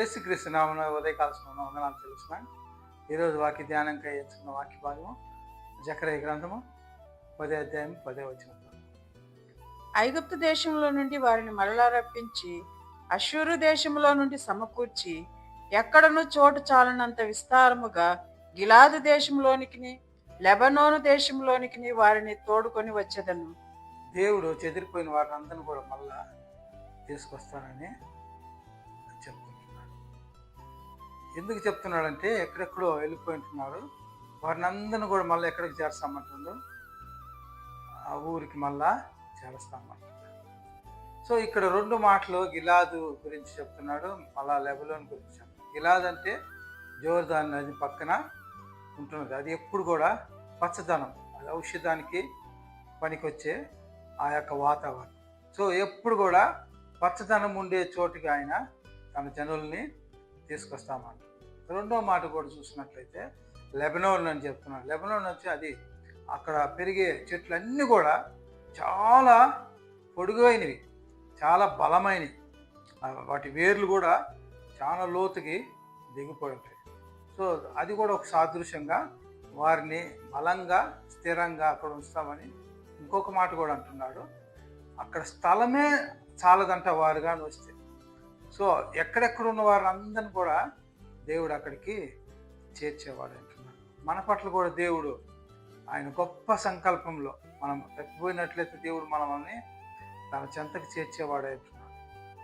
యేసుక్రీస్తు నామమున ఉదయకాల వందనాలు తెలుస్తున్నాను. ఈరోజు వాక్య ధ్యానంగా ఎంచుకున్న వాక్య భాగము జకర్యా గ్రంథము 10వ అధ్యాయం 10వ వచనం. ఐగుప్తు దేశంలో నుండి వారిని మరలా రప్పించి అష్షూరు దేశంలో నుండి సమకూర్చి ఎక్కడను చోటు చాలనంత విస్తారముగా గిలాదు దేశంలోనికి లెబనోను దేశంలోనికి వారిని తోడుకొని వచ్చేదను. దేవుడు చెదిరిపోయిన వారిని అందరిని కూడా మళ్ళా తీసుకొస్తానని చెప్తున్నాడు. ఎందుకు చెప్తున్నాడంటే ఎక్కడెక్కడో వెళ్ళిపోయింటున్నారు, వారిని అందరిని కూడా మళ్ళీ ఎక్కడికి చేర్చామంటుండో ఆ ఊరికి మళ్ళా చేరుస్తామంటున్నాడు. సో ఇక్కడ రెండు మాటలు గిలాదు గురించి చెప్తున్నాడు, మళ్ళా లెబనోన్ గురించి చెప్తున్నాడు. గిలాదు అంటే జోర్దాన్ నది పక్కన ఉంటున్నది. అది ఎప్పుడు కూడా పచ్చదనం, అది ఔషధానికి పనికొచ్చే ఆ యొక్క వాతావరణం. సో ఎప్పుడు కూడా పచ్చదనం ఉండే చోటుకి ఆయన తన జనుల్ని తీసుకొస్తామంట. రెండో మాట కూడా చూసినట్లయితే లెబనోన్ అని చెప్తున్నాడు. లెబనోన్ వచ్చి అది అక్కడ పెరిగే చెట్లన్నీ కూడా చాలా పొడుగైనవి, చాలా బలమైనవి, వాటి వేర్లు కూడా చాలా లోతుకి దిగిపోయి ఉంటాయి. సో అది కూడా ఒక సాదృశ్యంగా వారిని బలంగా స్థిరంగా అక్కడ ఉంచుతామని ఇంకొక మాట కూడా అంటున్నాడు. అక్కడ స్థలమే చాలదంట వారుగా వస్తే. సో ఎక్కడెక్కడ ఉన్న వారందరిని కూడా దేవుడు అక్కడికి చేర్చేవాడు అంటున్నాడు. మన పట్ల కూడా దేవుడు ఆయన గొప్ప సంకల్పంలో మనం తప్పిపోయినట్లయితే దేవుడు మనల్ని తన చెంతకు చేర్చేవాడు అంటున్నాడు.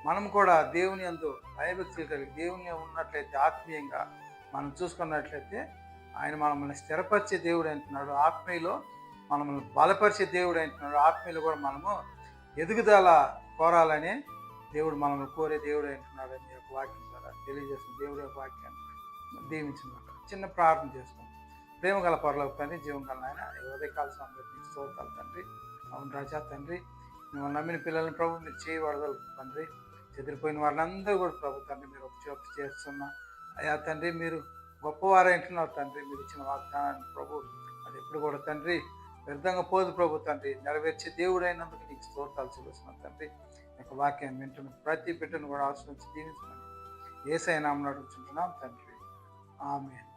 మనం కూడా దేవుని యందు భయభక్తులు కలిగి దేవుని ఉన్నట్లయితే ఆత్మీయంగా మనం చూసుకున్నట్లయితే ఆయన మనల్ని స్థిరపరిచే దేవుడు అంటున్నాడు. ఆత్మీయలో మనల్ని బలపరిచే దేవుడు అంటున్నాడు. ఆత్మీయులు కూడా మనము ఎదుగుదల కోరాలని దేవుడు మనల్ని కోరే దేవుడు అంటున్నాడు అని యొక్క వాక్యం ద్వారా తెలియజేస్తున్న దేవుడి యొక్క వాక్యాన్ని దీవించిన చిన్న ప్రార్థన చేసుకుంటాం. ప్రేమ గల పరలోక తండ్రి, జీవం గల నాయన, ఉదయకాల సమయంలో స్తోత్రాలు తండ్రి. అవును రాజా తండ్రి, మిమ్మల్ని నమ్మిన పిల్లల్ని ప్రభు మీరు చేయబడగలరు తండ్రి. చెదిరిపోయిన వాళ్ళందరూ కూడా ప్రభు తండ్రి మీరు ఒక చోటు చేస్తున్నా అయ్యా తండ్రి, మీరు గొప్పవారంటున్నారు తండ్రి. మీరు ఇచ్చిన వాగ్దానాన్ని ప్రభు అది ఎప్పుడు కూడా తండ్రి వ్యర్థంగా పోదు ప్రభు తండ్రి. నెరవేర్చే దేవుడు అయినందుకు నీకు స్తోత్రాలు చెల్లిస్తున్నాను తండ్రి. యొక్క వాక్యాన్ని వింటున్న ప్రతి బిడ్డను కూడా ఆశ్రయించి దీవించమని యేసయ్య నామమున అడుగుచుంటున్నాం తండ్రి. ఆమేన్.